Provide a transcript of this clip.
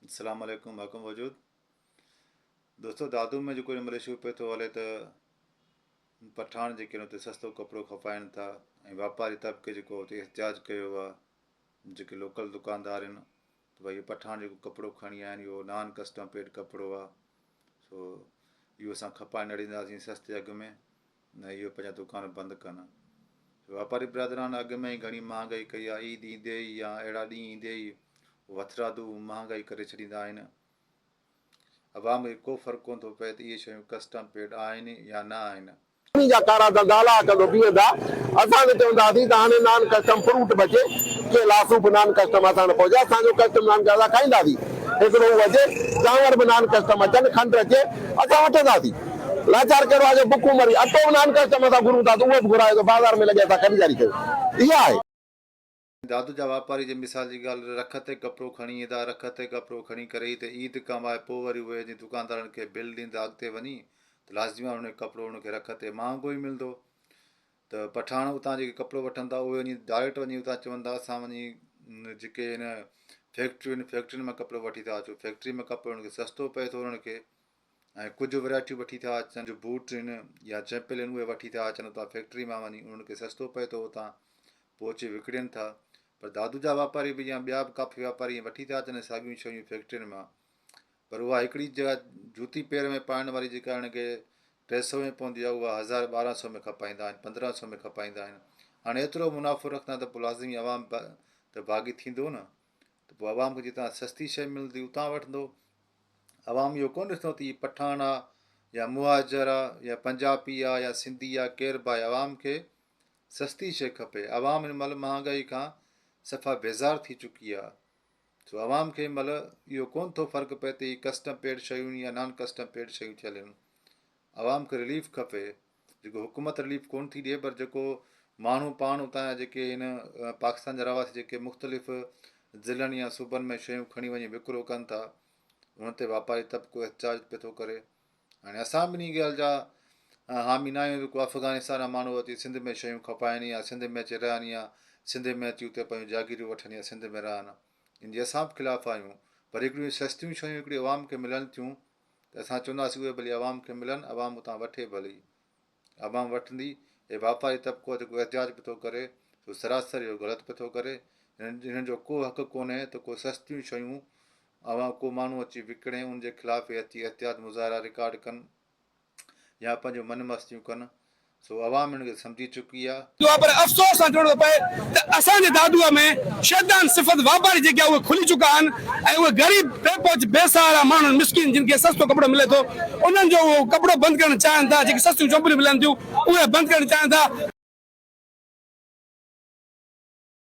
अस्सलाम वालेकुम हकुम वजूद दोस्तों दादू में जो मिले शू पे तो हले तो पठान जेके उते सस्तो कपिड़ो खपाइनि था ऐं वापारी तबिके जेको उते एहतिजाज कयो आहे जेके लोकल दुकानदार आहिनि त भई पठान जेको कपिड़ो खणी आया आहिनि इहो नॉन कस्टम पेड कपिड़ो आहे सो इहो असां खपाइणु न ॾींदासीं सस्ते अघ में न इहो पंहिंजा दुकान बंदि कनि वापारी बिरादरान अघ में ई घणी महांगाई कई आहे ईद ईंदे ई या अहिड़ा ॾींहं ईंदे ई वथरादू महांगाई करे छॾींदा आहिनि अवाम खे को फ़र्क़ु कोन थो पए त इहे शयूं कस्टम पेड आहिनि या न आहिनि। जा कारा धंधा कदो बीहंदा असां चवंदासीं त हाणे नॉन कस्टम फ्रूट बचे के लासूं बि नॉन कस्टम असां न पहुचे असांजो कस्टम नॉन असां खाईंदासीं हिकिड़ो अचे चांवर बि नॉन कस्टम अचनि खंड अचे असां वठंदासीं लाचार कहिड़ो आहे जो बुखूं मरी अटो बि नॉन कस्टम असां घुरूं था त उहो बि घुराए थो बाज़ार में लॻे असां ख़रीदारी कयूं इहा आहे। दादू जा वापारी जे मिसाल जी ॻाल्हि रख ते कपिड़ो खणी ईंदा रख ते कपिड़ो खणी करे त ईद कमाए पोइ वरी उहे जीअं दुकानदारनि खे बिल ॾींदा अॻिते वञी त लाज़मी आहे उन कपिड़ो उनखे रख ते महांगो ई मिलंदो त पठान उतां जेके कपिड़ो वठनि था उहे वञी डायरेक्ट वञी उतां चवंदा असां वञी जेके हिन फैक्ट्रियुनि मां कपिड़ो वठी था अचूं फैक्ट्री में कपिड़ो उनखे सस्तो पए थो उन्हनि खे ऐं कुझु वैराइटियूं वठी था अचनि जो बूट आहिनि या चैम्पल आहिनि उहे वठी था अचनि उतां फैक्ट्री मां वञी उन्हनि खे सस्तो पए थो उतां पोइ अची विकिणनि था पर दादू जा वापारी बि या ॿिया बि काफ़ी वापारी वठी था अचनि साॻियूं शयूं फैक्ट्रियुनि मां पर उहा हिकिड़ी जॻह जूती पेर में पाइण वारी जेका हिनखे 300 में पवंदी आहे उहा 1000-1200 में खपाईंदा आहिनि 1500 में खपाईंदा आहिनि हाणे एतिरो मुनाफ़ो रखंदा त पोइ लाज़मी अवाम त भागी थींदो न त पोइ अवाम खे जितां सस्ती शइ मिलंदी उतां वठंदो अवाम इहो कोन ॾिसंदो त हीअ पठान आहे या मुहाजर आहे या पंजाबी आहे या सिंधी आहे केर बि आहे अवाम खे सस्ती शइ खपे अवाम हिन महिल महांगाई खां सफ़ा बेज़ार थी चुकी आहे सो अवाम खे महिल इहो कोन थो फ़र्क़ु पए त हीअ कस्टम पेड शयूं या नॉन कस्टम पेड शयूं थियल आहिनि अवाम खे रिलीफ खपे जेको हुकूमत रिलीफ कोन थी ॾिए पर जेको माण्हू पाण उतां जा जेके हिन पाकिस्तान जा रवासी जेके मुख़्तलिफ़ ज़िलनि या सूबनि में शयूं खणी वञी विकिरो कनि था हुन ते वापारी तबिको एहतिजाज पियो थो करे हाणे असां बि इन ॻाल्हि जा हामी न आहियूं को अफ़गानिस्तान जा माण्हू अची सिंध में शयूं खपाइनि या सिंध में अची रहनि या सिंध में अची उते पंहिंजूं जागीरियूं वठनि या सिंध में रहनि इन जे असां बि ख़िलाफ़ु आहियूं पर हिकिड़ियूं सस्तियूं शयूं हिकिड़ी अवाम खे मिलनि थियूं त असां चवंदासीं उहे भली अवाम खे मिलनि अवाम उतां वठे भली अवाम वठंदी ऐं वापारी तबिको जेको एहतिजाज पियो थो करे सो सरासर इहो ग़लति पियो थो करे हिननि जो को हक़ु कोन्हे त को सस्तियूं शयूं अवाम को माण्हू अची विकिणे उनजे ख़िलाफ़ु अची एहतियात मुज़ाहिरा रिकॉर्ड कनि या पंहिंजो मन मस्तियूं कनि सो अवाम हिनखे सम्झी चुकी आहे पर अफ़सोस सां चवणो पए त असांजे दादूअ में शैतान सिफ़त वापारी जेके उहे खुली चुका आहिनि ऐं उहे ग़रीब बेसहारा माण्हू मिस्किन जिन खे सस्तो कपिड़ो मिले थो उन्हनि जो उहो कपिड़ो बंदि करणु चाहिनि था जेके सस्तियूं चोंपड़ियूं मिलनि थियूं उहे बंदि करणु चाहिनि था।